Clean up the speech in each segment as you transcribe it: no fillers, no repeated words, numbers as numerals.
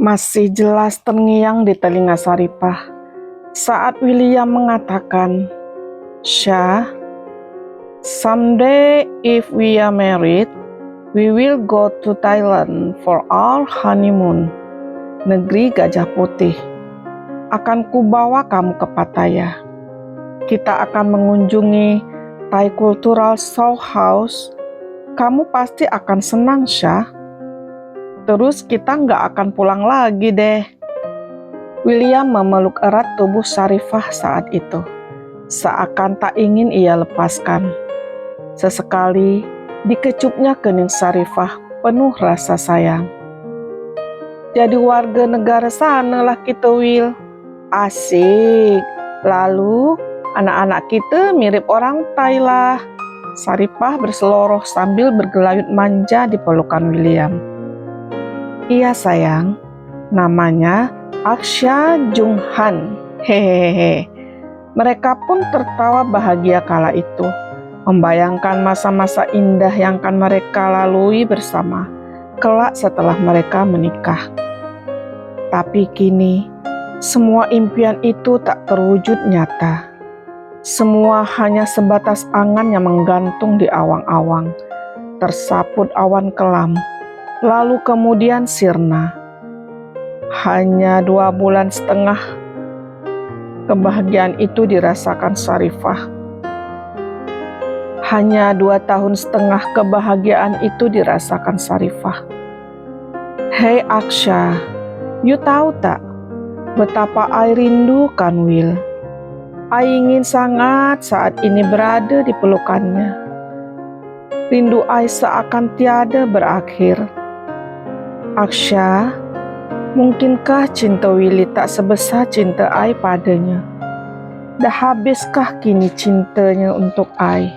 Masih jelas terngiang di telinga Saripah saat William mengatakan, "Syah, someday if we are married, we will go to Thailand for our honeymoon. Negeri Gajah Putih. Akan kubawa kamu ke Pattaya. Kita akan mengunjungi Thai Cultural Show House. Kamu pasti akan senang, Syah. Terus kita nggak akan pulang lagi deh." William memeluk erat tubuh Saripah saat itu, seakan tak ingin ia lepaskan. Sesekali dikecupnya kening Saripah penuh rasa sayang. "Jadi warga negara sana lah kita, Will. Asik. Lalu anak-anak kita mirip orang Thai lah." Saripah berseloroh sambil bergelayut manja di pelukan William. "Iya sayang, namanya Aksha Jung Han. Hehehe." Mereka pun tertawa bahagia kala itu, membayangkan masa-masa indah yang akan mereka lalui bersama, kelak setelah mereka menikah. Tapi kini, semua impian itu tak terwujud nyata. Semua hanya sebatas angan yang menggantung di awang-awang, tersaput awan kelam, lalu kemudian sirna. Hanya 2 bulan setengah kebahagiaan itu dirasakan Saripah. Hanya 2 tahun setengah kebahagiaan itu dirasakan Saripah. "Hei Aksha, you tahu tak betapa I rindu kan Will? I ingin sangat saat ini berada di pelukannya. Rindu I seakan tiada berakhir. Aksha, mungkinkah cinta Willy tak sebesar cinta I padanya? Dah habiskah kini cintanya untuk I?"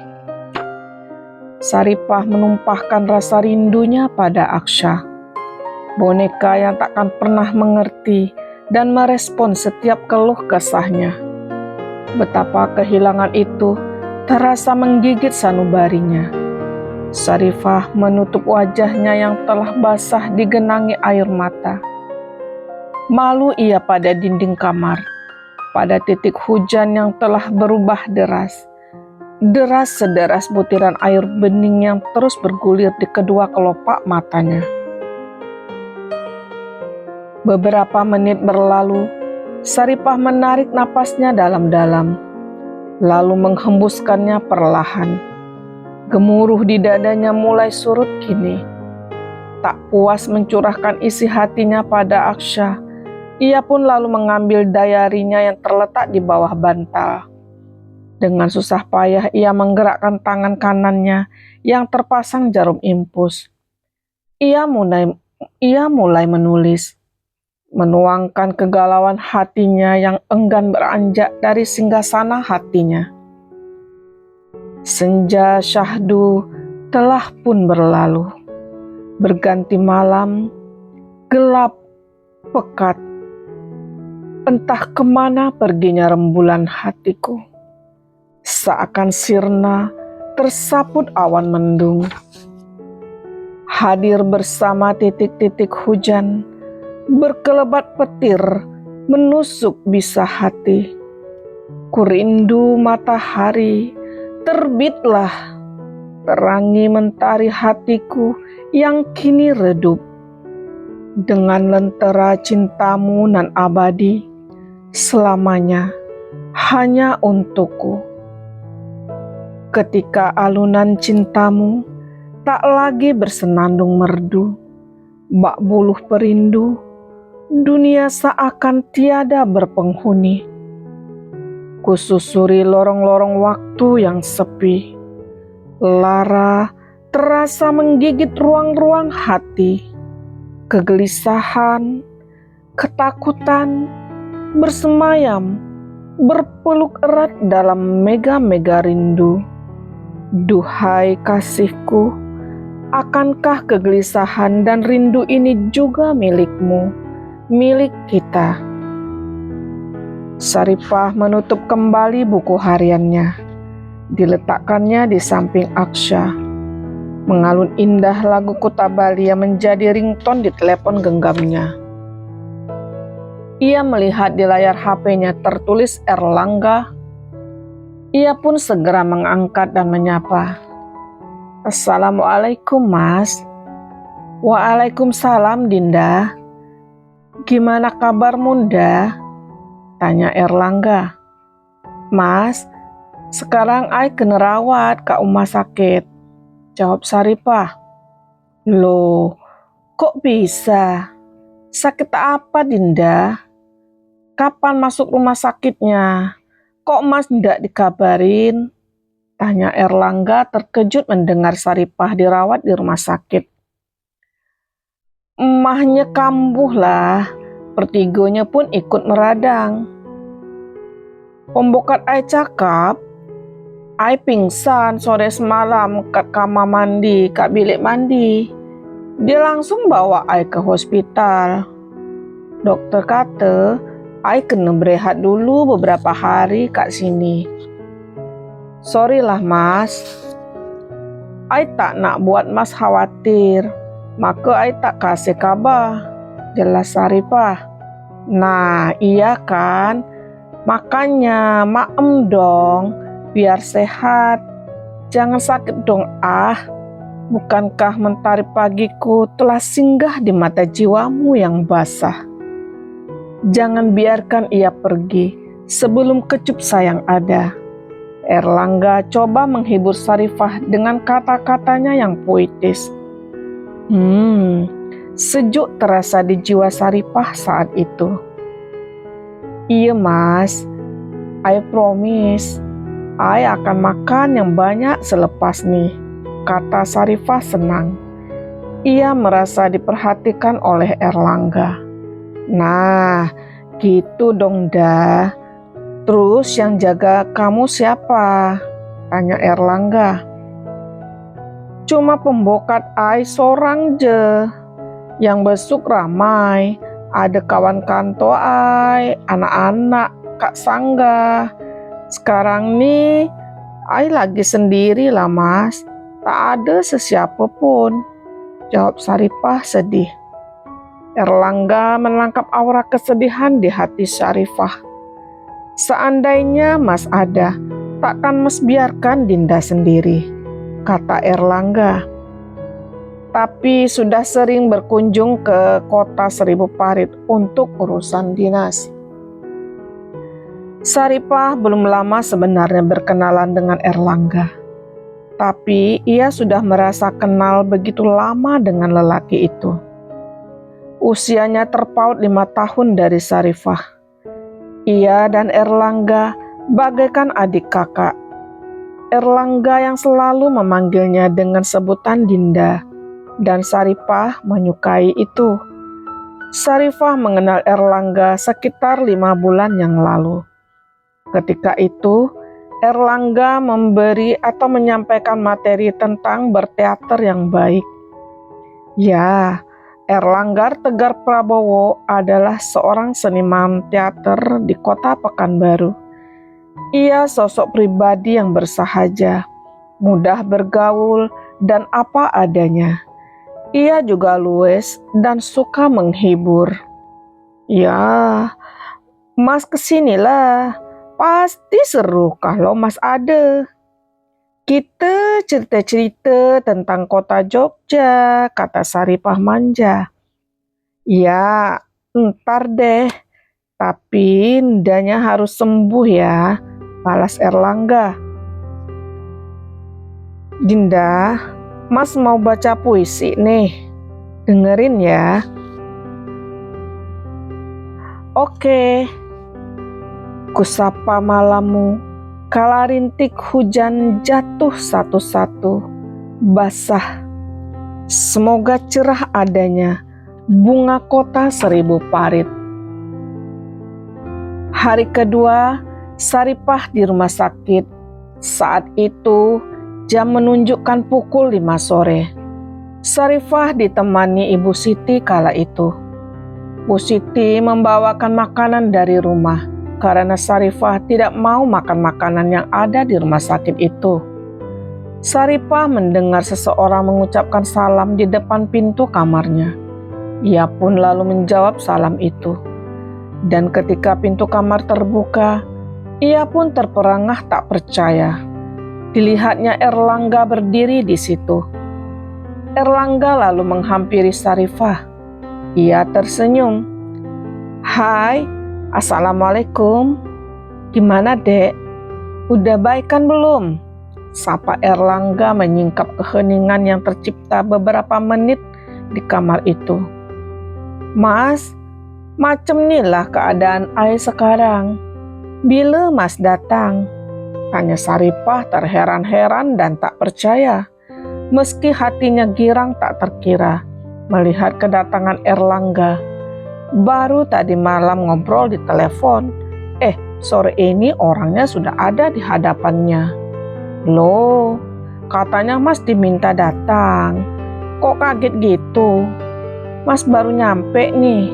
Saripah menumpahkan rasa rindunya pada Aksha, boneka yang takkan pernah mengerti dan merespon setiap keluh kesahnya. Betapa kehilangan itu terasa menggigit sanubarinya. Saripah menutup wajahnya yang telah basah digenangi air mata. Malu ia pada dinding kamar, pada titik hujan yang telah berubah deras. Deras sederas butiran air bening yang terus bergulir di kedua kelopak matanya. Beberapa menit berlalu, Saripah menarik napasnya dalam-dalam, lalu menghembuskannya perlahan. Gemuruh di dadanya mulai surut kini. Tak puas mencurahkan isi hatinya pada Aksha, ia pun lalu mengambil dayarinya yang terletak di bawah bantal. Dengan susah payah ia menggerakkan tangan kanannya yang terpasang jarum impus. Ia mulai menulis, menuangkan kegalauan hatinya yang enggan beranjak dari singgasana hatinya. Senja syahdu telah pun berlalu, berganti malam, gelap, pekat. Entah kemana perginya rembulan hatiku, seakan sirna tersaput awan mendung. Hadir bersama titik-titik hujan, berkelebat petir, menusuk bisa hati. Kurindu matahari, terbitlah, terangi mentari hatiku yang kini redup. Dengan lentera cintamu nan abadi, selamanya hanya untukku. Ketika alunan cintamu tak lagi bersenandung merdu, bak buluh perindu, dunia seakan tiada berpenghuni. Kususuri lorong-lorong waktu yang sepi, lara terasa menggigit ruang-ruang hati. Kegelisahan, ketakutan bersemayam, berpeluk erat dalam mega-mega rindu. Duhai kasihku, akankah kegelisahan dan rindu ini juga milikmu, milik kita? Saripah menutup kembali buku hariannya, diletakkannya di samping Aksha. Mengalun indah lagu Kutabali yang menjadi ringtone di telepon genggamnya. Ia melihat di layar HP-nya tertulis Erlangga. Ia pun segera mengangkat dan menyapa. "Assalamualaikum, Mas." "Waalaikumsalam, Dinda. Gimana kabarmu, Nda?" tanya Erlangga. "Mas, sekarang ai kena rawat ke rumah sakit," jawab Saripah. "Loh, kok bisa? Sakit apa, Dinda? Kapan masuk rumah sakitnya? Kok Mas ndak dikabarin?" tanya Erlangga terkejut mendengar Saripah dirawat di rumah sakit. "Emahnya kambuh lah," pertigonya pun ikut meradang. "Pembokat ai cakap, ai pingsan sore semalam kat kamar mandi, kat bilik mandi. Dia langsung bawa ai ke hospital. Dokter kata, ai kena berehat dulu beberapa hari kat sini. Sorry lah, Mas. Ai tak nak buat Mas khawatir, maka ai tak kasih kabar," jelas Saripah. "Nah, iya kan? Makanya maem dong, biar sehat. Jangan sakit dong ah. Bukankah mentari pagiku telah singgah di mata jiwamu yang basah? Jangan biarkan ia pergi sebelum kecup sayang ada." Erlangga coba menghibur Saripah dengan kata-katanya yang puitis. Sejuk terasa di jiwa Saripah saat itu. "Iya, Mas. I promise, I akan makan yang banyak selepas nih," kata Saripah senang. Ia merasa diperhatikan oleh Erlangga. "Nah, gitu dong, dah. Terus yang jaga kamu siapa?" tanya Erlangga. "Cuma pembokat ai sorang je. Yang besuk ramai. Ada kawan kantor ai, anak-anak, Kak Sangga. Sekarang nih, ai lagi sendiri lah, Mas. Tak ada sesiapa pun," jawab Saripah sedih. Erlangga menangkap aura kesedihan di hati Saripah. "Seandainya Mas ada, takkan Mas biarkan Dinda sendiri," kata Erlangga. "Tapi sudah sering berkunjung ke kota Seribu Parit untuk urusan dinas." Saripah belum lama sebenarnya berkenalan dengan Erlangga. Tapi ia sudah merasa kenal begitu lama dengan lelaki itu. Usianya terpaut 5 tahun dari Saripah. Ia dan Erlangga bagaikan adik kakak. Erlangga yang selalu memanggilnya dengan sebutan Dinda, dan Saripah menyukai itu. Saripah mengenal Erlangga sekitar 5 bulan yang lalu. Ketika itu, Erlangga memberi atau menyampaikan materi tentang berteater yang baik. Ya, Erlangga Tegar Prabowo adalah seorang seniman teater di kota Pekanbaru. Ia sosok pribadi yang bersahaja, mudah bergaul, dan apa adanya. Ia juga luwes dan suka menghibur. "Ya, Mas kesinilah. Pasti seru kalau Mas ada. Kita cerita-cerita tentang kota Jogja," kata Saripah manja. "Ya, ntar deh. Tapi ndanya harus sembuh ya," balas Erlangga. "Dinda, Mas mau baca puisi nih. Dengerin ya." "Oke." "Kusapa malammu, kala rintik hujan jatuh satu-satu, basah. Semoga cerah adanya bunga kota Seribu Parit." Hari kedua, Saripah di rumah sakit. Saat itu, jam menunjukkan pukul 5 sore. Saripah ditemani Ibu Siti kala itu. Bu Siti membawakan makanan dari rumah, karena Saripah tidak mau makan makanan yang ada di rumah sakit itu. Saripah mendengar seseorang mengucapkan salam di depan pintu kamarnya. Ia pun lalu menjawab salam itu. Dan ketika pintu kamar terbuka, ia pun terperangah tak percaya. Dilihatnya Erlangga berdiri di situ. Erlangga lalu menghampiri Sarifah. Ia tersenyum. "Hai, Assalamualaikum. Gimana, Dek? Udah baik kan belum?" Sapa Erlangga menyingkap keheningan yang tercipta beberapa menit di kamar itu. "Mas, macem nih lah keadaan ai sekarang. Bila Mas datang?" Tanya Sarifah terheran-heran dan tak percaya, meski hatinya girang tak terkira melihat kedatangan Erlangga. Baru tadi malam ngobrol di telepon, sore ini orangnya sudah ada di hadapannya. "Loh, katanya Mas diminta datang. Kok kaget gitu? Mas baru nyampe nih."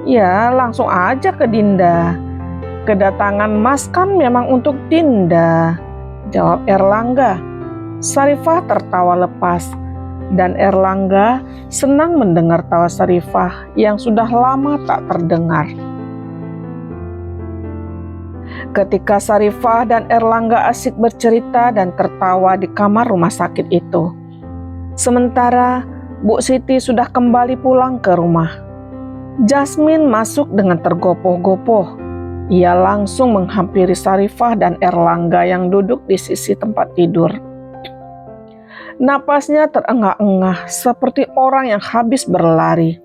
"Ya, langsung aja ke Dinda. Kedatangan Mas kan memang untuk Dinda," jawab Erlangga. Sarifah tertawa lepas, dan Erlangga senang mendengar tawa Sarifah yang sudah lama tak terdengar. Ketika Sarifah dan Erlangga asik bercerita dan tertawa di kamar rumah sakit itu, sementara Bu Siti sudah kembali pulang ke rumah. Jasmine masuk dengan tergopoh-gopoh. Ia langsung menghampiri Sarifah dan Erlangga yang duduk di sisi tempat tidur. Napasnya terengah-engah seperti orang yang habis berlari.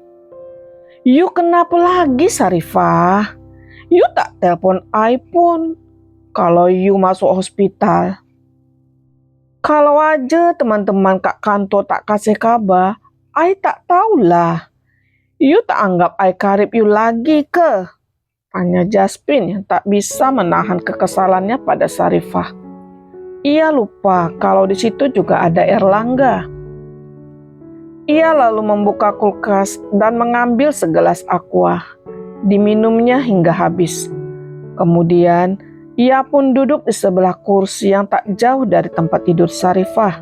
"You kenapa lagi, Sarifah? You tak telepon I pun kalau you masuk hospital. Kalau aja teman-teman Kak Kanto tak kasih kabar, I tak tahulah. You tak anggap I karib you lagi ke?" Tanya Jasmine yang tak bisa menahan kekesalannya pada Sarifah. Ia lupa kalau di situ juga ada Erlangga. Ia lalu membuka kulkas dan mengambil segelas aqua. Diminumnya hingga habis. Kemudian ia pun duduk di sebelah kursi yang tak jauh dari tempat tidur Sarifah.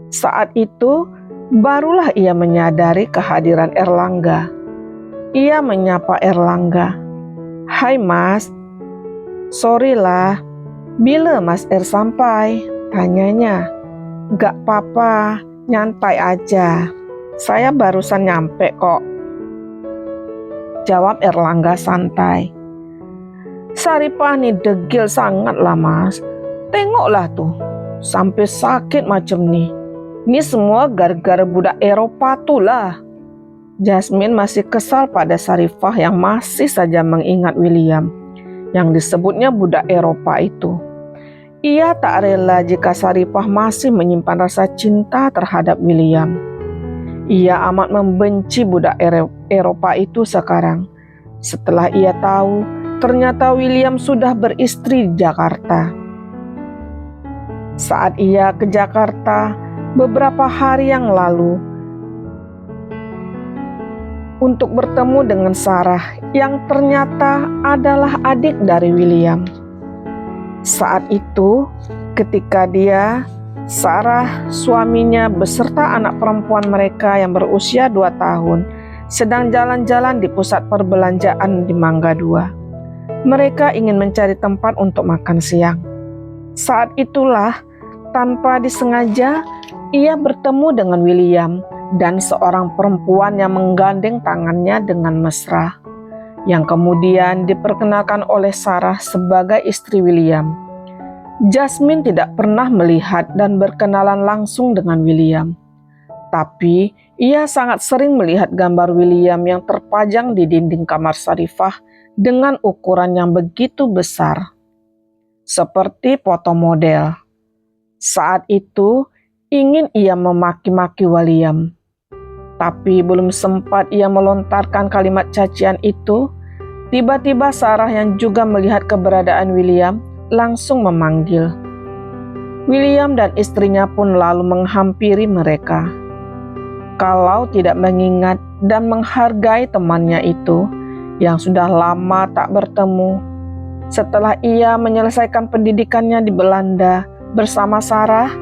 Saat itu barulah ia menyadari kehadiran Erlangga. Ia menyapa Erlangga. "Hai Mas, sorry lah, bila Mas sampai?" tanyanya. "Gak apa-apa, nyantai aja. Saya barusan nyampe kok," jawab Erlangga santai. "Sarifah nih degil sangat lah Mas. Tengoklah tuh, sampai sakit macam nih. Ini semua gara-gara budak Eropa tuh lah." Jasmine masih kesal pada Sarifah yang masih saja mengingat William, yang disebutnya budak Eropa itu. Ia tak rela jika Sarifah masih menyimpan rasa cinta terhadap William. Ia amat membenci budak Eropa itu sekarang, setelah ia tahu ternyata William sudah beristri di Jakarta. Saat ia ke Jakarta beberapa hari yang lalu, untuk bertemu dengan Sarah yang ternyata adalah adik dari William. Saat itu, ketika Sarah, suaminya beserta anak perempuan mereka yang berusia 2 tahun, sedang jalan-jalan di pusat perbelanjaan di Mangga 2. Mereka ingin mencari tempat untuk makan siang. Saat itulah, tanpa disengaja, ia bertemu dengan William dan seorang perempuan yang menggandeng tangannya dengan mesra, yang kemudian diperkenalkan oleh Sarah sebagai istri William. Jasmine tidak pernah melihat dan berkenalan langsung dengan William, tapi ia sangat sering melihat gambar William yang terpajang di dinding kamar Sarifah dengan ukuran yang begitu besar, seperti foto model. Saat itu ingin ia memaki-maki William, tapi belum sempat ia melontarkan kalimat cacian itu, tiba-tiba Sarah yang juga melihat keberadaan William langsung memanggil. William dan istrinya pun lalu menghampiri mereka. Kalau tidak mengingat dan menghargai temannya itu yang sudah lama tak bertemu, setelah ia menyelesaikan pendidikannya di Belanda bersama Sarah,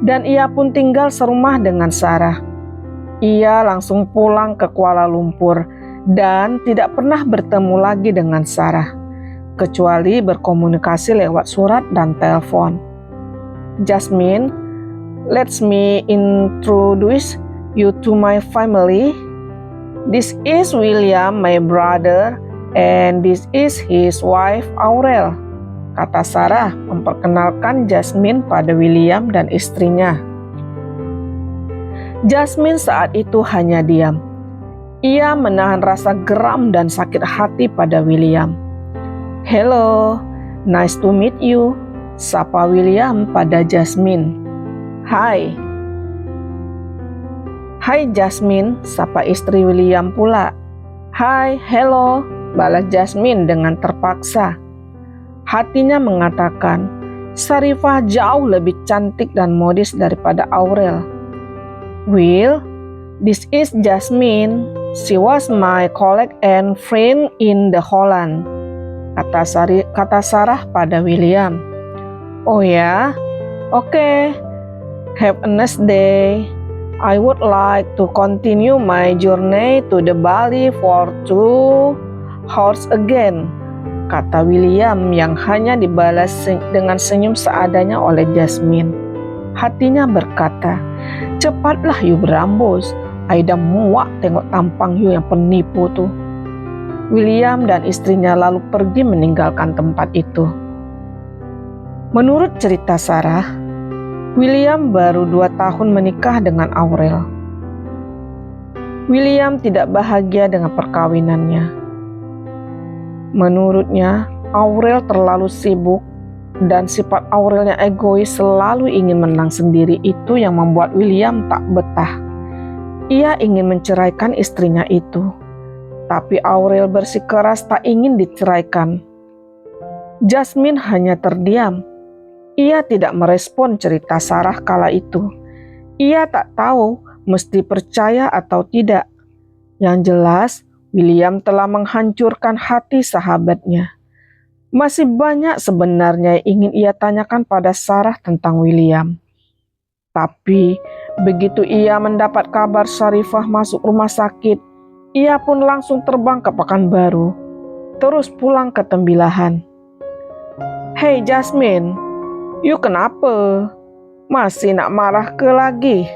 dan ia pun tinggal serumah dengan Sarah, ia langsung pulang ke Kuala Lumpur dan tidak pernah bertemu lagi dengan Sarah, kecuali berkomunikasi lewat surat dan telepon. Jasmine, let me introduce you to my family. This is William, my brother, and this is his wife, Aurel, kata Sarah memperkenalkan Jasmine pada William dan istrinya. Jasmine saat itu hanya diam. Ia menahan rasa geram dan sakit hati pada William. "Hello, nice to meet you," sapa William pada Jasmine. "Hai." "Hai Jasmine," sapa istri William pula. "Hai, hello," balas Jasmine dengan terpaksa. Hatinya mengatakan, Sarifah jauh lebih cantik dan modis daripada Aurel. "Will, this is Jasmine. She was my colleague and friend in the Holland," kata Sarah pada William. "Oh ya? Oke. Have a nice day. I would like to continue my journey to the Bali for 2 hours again," kata William yang hanya dibalas dengan senyum seadanya oleh Jasmine. Hatinya berkata, "Cepatlah you berambus. Aida muak tengok tampang you yang penipu tuh." William dan istrinya lalu pergi meninggalkan tempat itu. Menurut cerita Sarah, William baru 2 tahun menikah dengan Aurel. William tidak bahagia dengan perkawinannya. Menurutnya, Aurel terlalu sibuk dan sifat Aurelnya egois, selalu ingin menang sendiri, itu yang membuat William tak betah. Ia ingin menceraikan istrinya itu, tapi Aurel bersikeras tak ingin diceraikan. Jasmine hanya terdiam. Ia tidak merespon cerita Sarah kala itu. Ia tak tahu mesti percaya atau tidak. Yang jelas, William telah menghancurkan hati sahabatnya. Masih banyak sebenarnya yang ingin ia tanyakan pada Sarah tentang William. Tapi, begitu ia mendapat kabar Sarifah masuk rumah sakit, ia pun langsung terbang ke Pekanbaru, terus pulang ke Tembilahan. "Hey Jasmine, you kenapa? Masih nak marah ke lagi?"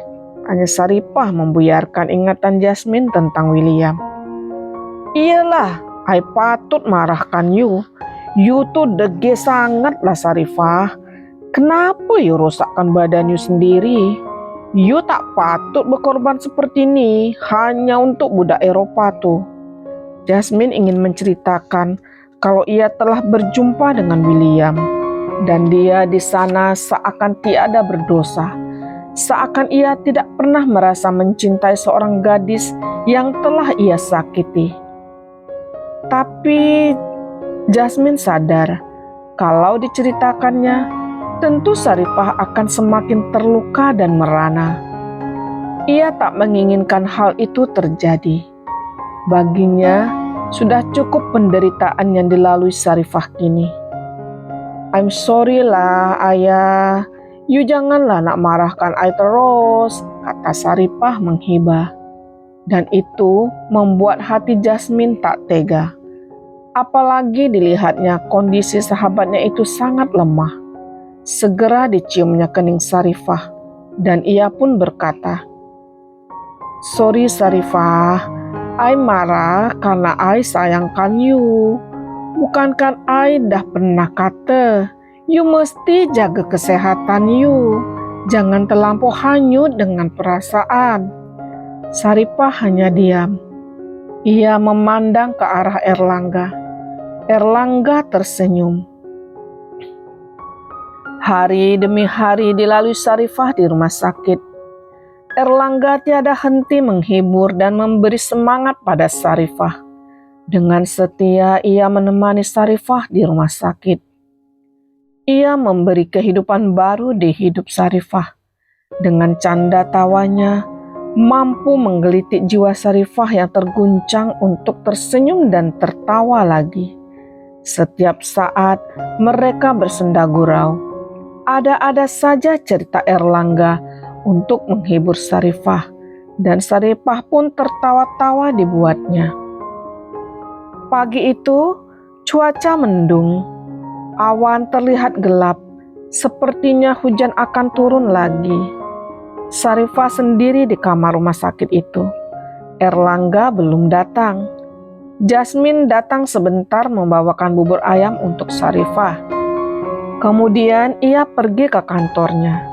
tanya Sarifah membuyarkan ingatan Jasmine tentang William. "Iyalah, I patut marahkan you. You tuh dege sangat lah Sarifah. Kenapa you rosakkan badan you sendiri? You tak patut berkorban seperti ini hanya untuk budak Eropa tuh." Jasmine ingin menceritakan kalau ia telah berjumpa dengan William. Dan dia di sana seakan tiada berdosa, seakan ia tidak pernah merasa mencintai seorang gadis yang telah ia sakiti. Tapi Jasmine sadar kalau diceritakannya, tentu Sarifah akan semakin terluka dan merana. Ia tak menginginkan hal itu terjadi. Baginya, sudah cukup penderitaan yang dilalui Sarifah kini. "I'm sorry lah ayah, you janganlah nak marahkan I terus," kata Sarifah menghibah. Dan itu membuat hati Jasmine tak tega. Apalagi dilihatnya kondisi sahabatnya itu sangat lemah. Segera diciumnya kening Sarifah, dan ia pun berkata, "Sorry Sarifah, I marah karena I sayangkan you. Bukankah I dah pernah kata, you mesti jaga kesehatan you. Jangan terlampau hanyut dengan perasaan." Sarifah hanya diam. Ia memandang ke arah Erlangga. Erlangga tersenyum. Hari demi hari dilalui Sarifah di rumah sakit. Erlangga tiada henti menghibur dan memberi semangat pada Sarifah. Dengan setia ia menemani Sarifah di rumah sakit. Ia memberi kehidupan baru di hidup Sarifah. Dengan canda tawanya, mampu menggelitik jiwa Sarifah yang terguncang untuk tersenyum dan tertawa lagi. Setiap saat mereka bersenda gurau. Ada-ada saja cerita Erlangga untuk menghibur Sarifah, dan Sarifah pun tertawa-tawa dibuatnya. Pagi itu cuaca mendung, awan terlihat gelap, sepertinya hujan akan turun lagi. Sarifah sendiri di kamar rumah sakit itu. Erlangga belum datang. Jasmine datang sebentar membawakan bubur ayam untuk Sarifah. Kemudian ia pergi ke kantornya.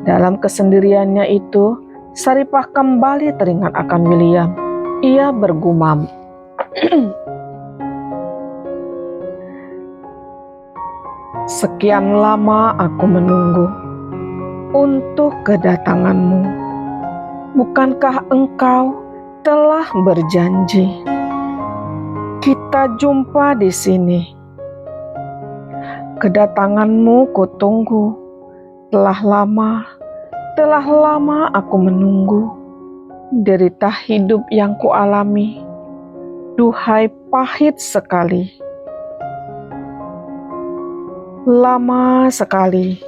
Dalam kesendiriannya itu, Sarifah kembali teringat akan William. Ia bergumam, "Sekian lama aku menunggu untuk kedatanganmu. Bukankah engkau telah berjanji kita jumpa di sini? Kedatanganmu kutunggu. Telah lama aku menunggu. Derita hidup yang kualami, duhai pahit sekali. Lama sekali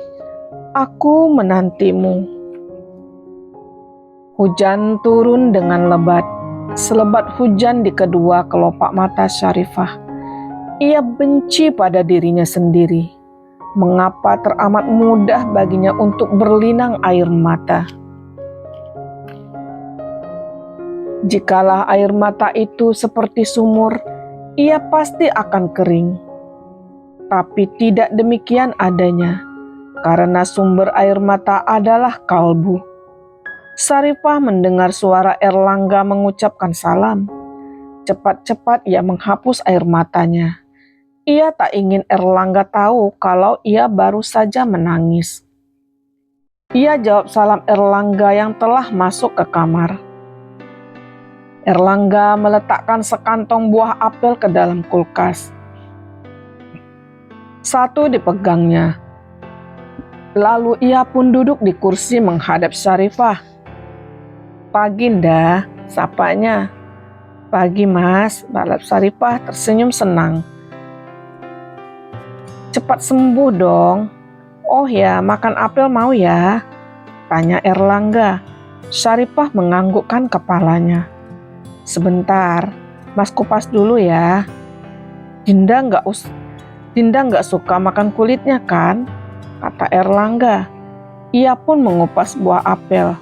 aku menantimu." Hujan turun dengan lebat, selebat hujan di kedua kelopak mata Sarifah. Ia benci pada dirinya sendiri. Mengapa teramat mudah baginya untuk berlinang air mata? Jikalau air mata itu seperti sumur, ia pasti akan kering. Tapi tidak demikian adanya, karena sumber air mata adalah kalbu. Sarifah mendengar suara Erlangga mengucapkan salam. Cepat-cepat ia menghapus air matanya. Ia tak ingin Erlangga tahu kalau ia baru saja menangis. Ia jawab salam Erlangga yang telah masuk ke kamar. Erlangga meletakkan sekantong buah apel ke dalam kulkas. Satu dipegangnya. Lalu ia pun duduk di kursi menghadap Sarifah. "Pagi, Nda," sapanya. "Pagi, Mas," balap Sarifah tersenyum senang. "Cepat sembuh dong." "Oh ya, makan apel mau ya?" tanya Erlangga. Sarifah menganggukkan kepalanya. "Sebentar, Mas kupas dulu ya." Dinda nggak suka makan kulitnya kan?" kata Erlangga. Ia pun mengupas buah apel.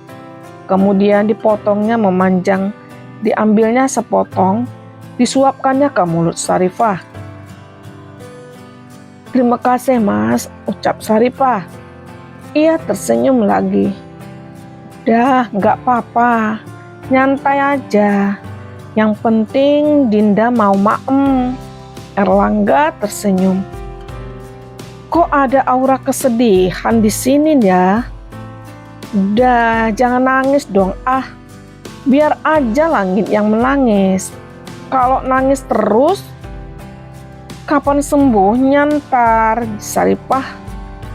Kemudian dipotongnya memanjang, diambilnya sepotong, disuapkannya ke mulut Sarifah. "Terima kasih, Mas," ucap Sarifah. Ia tersenyum lagi. "Dah, nggak apa-apa, nyantai aja. Yang penting Dinda mau maem." Erlangga tersenyum. "Kok ada aura kesedihan di sini ya?" "Udah, jangan nangis dong biar aja langit yang menangis. Kalau nangis terus, kapan sembuhnya ntar?" Sarifah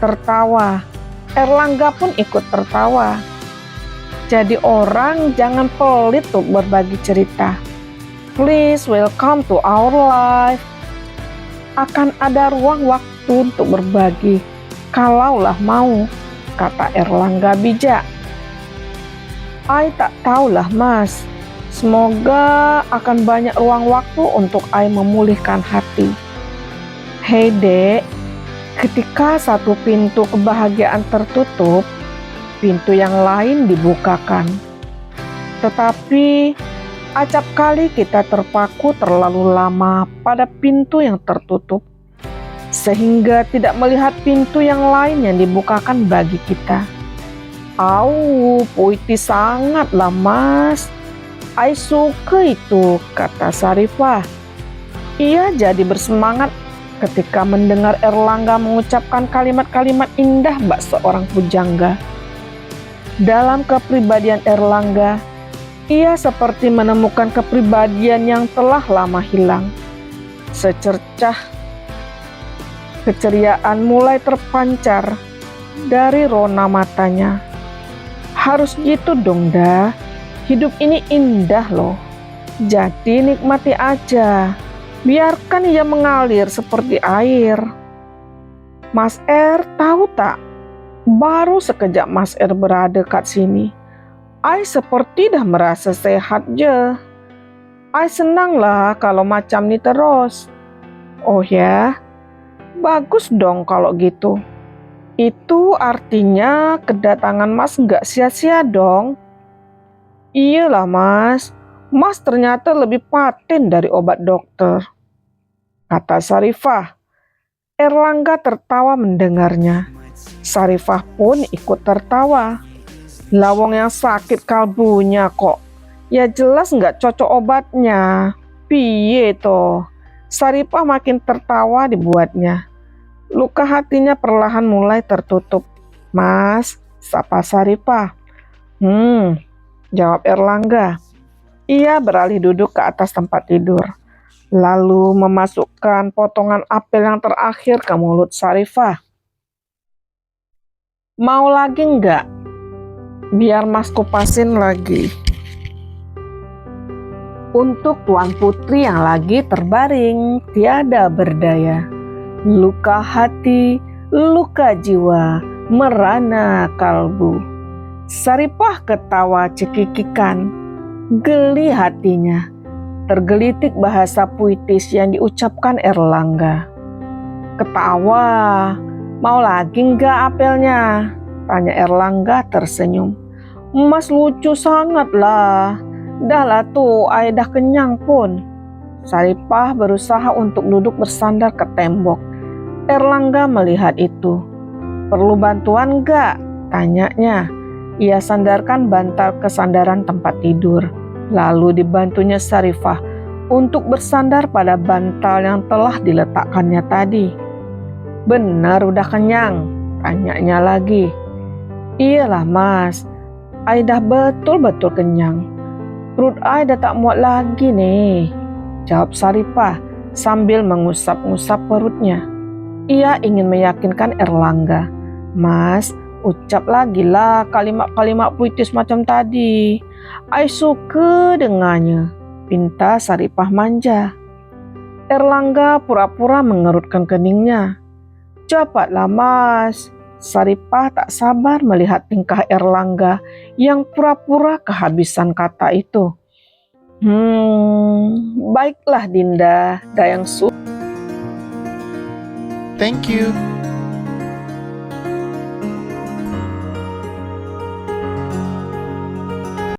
tertawa. Erlangga pun ikut tertawa. Jadi orang jangan pelit untuk berbagi cerita. Please welcome to our life. Akan ada ruang waktu untuk berbagi, kalaulah mau, kata Erlangga bijak. "Ai tak tahulah, Mas. Semoga akan banyak ruang waktu untuk Ai memulihkan hati." "Hei Dek, ketika satu pintu kebahagiaan tertutup, pintu yang lain dibukakan. Tetapi acap kali kita terpaku terlalu lama pada pintu yang tertutup, sehingga tidak melihat pintu yang lain yang dibukakan bagi kita." "Au, puitis sangatlah, Mas. Ai suka itu," kata Sarifah. Ia jadi bersemangat ketika mendengar Erlangga mengucapkan kalimat-kalimat indah bak seorang pujangga. Dalam kepribadian Erlangga, ia seperti menemukan kepribadian yang telah lama hilang. Secercah keceriaan mulai terpancar dari rona matanya. "Harus gitu dong, dah. Hidup ini indah loh. Jadi nikmati aja. Biarkan ia mengalir seperti air." "Mas Er tahu tak? Baru sekejap Mas Er berada kat sini, Ai seperti dah merasa sehat je." Ai senang lah kalau macam ni terus. Oh ya, bagus dong kalau gitu. Itu artinya kedatangan Mas nggak sia-sia dong. Iyalah Mas, Mas ternyata lebih paten dari obat dokter, kata Sarifah. Erlangga tertawa mendengarnya. Sarifah pun ikut tertawa. Lawang yang sakit kalbunya kok. Ya jelas nggak cocok obatnya. Piye toh? Sarifah makin tertawa dibuatnya. Luka hatinya perlahan mulai tertutup. Mas, sapa Sarifah. Jawab Erlangga. Ia beralih duduk ke atas tempat tidur, lalu memasukkan potongan apel yang terakhir ke mulut Sarifah. Mau lagi enggak? Biar Mas kupasin lagi. Untuk Tuan Putri yang lagi terbaring, tiada berdaya. Luka hati, luka jiwa, merana kalbu. Sarifah ketawa cekikikan, geli hatinya. Tergelitik bahasa puitis yang diucapkan Erlangga. Ketawa, mau lagi enggak apelnya? Tanya Erlangga tersenyum. Mas lucu sangat lah. Dah lah tuh, ai dah kenyang pun. Sarifah berusaha untuk duduk bersandar ke tembok. Erlangga melihat itu. Perlu bantuan enggak? Tanyanya. Ia sandarkan bantal ke sandaran tempat tidur. Lalu dibantunya Sarifah untuk bersandar pada bantal yang telah diletakkannya tadi. Benar udah kenyang? Tanyanya lagi. Iyalah Mas, ai dah betul-betul kenyang. Perut ai dah tak muat lagi nih, jawab Sarifah sambil mengusap-ngusap perutnya. Ia ingin meyakinkan Erlangga. Mas, ucap lagi lah kalimat-kalimat puitis macam tadi. Ai suka dengannya, pinta Sarifah manja. Erlangga pura-pura mengerutkan keningnya. Cepatlah Mas. Sarifah tak sabar melihat tingkah Erlangga yang pura-pura kehabisan kata itu. Baiklah Dinda, Dayang Su. Thank you.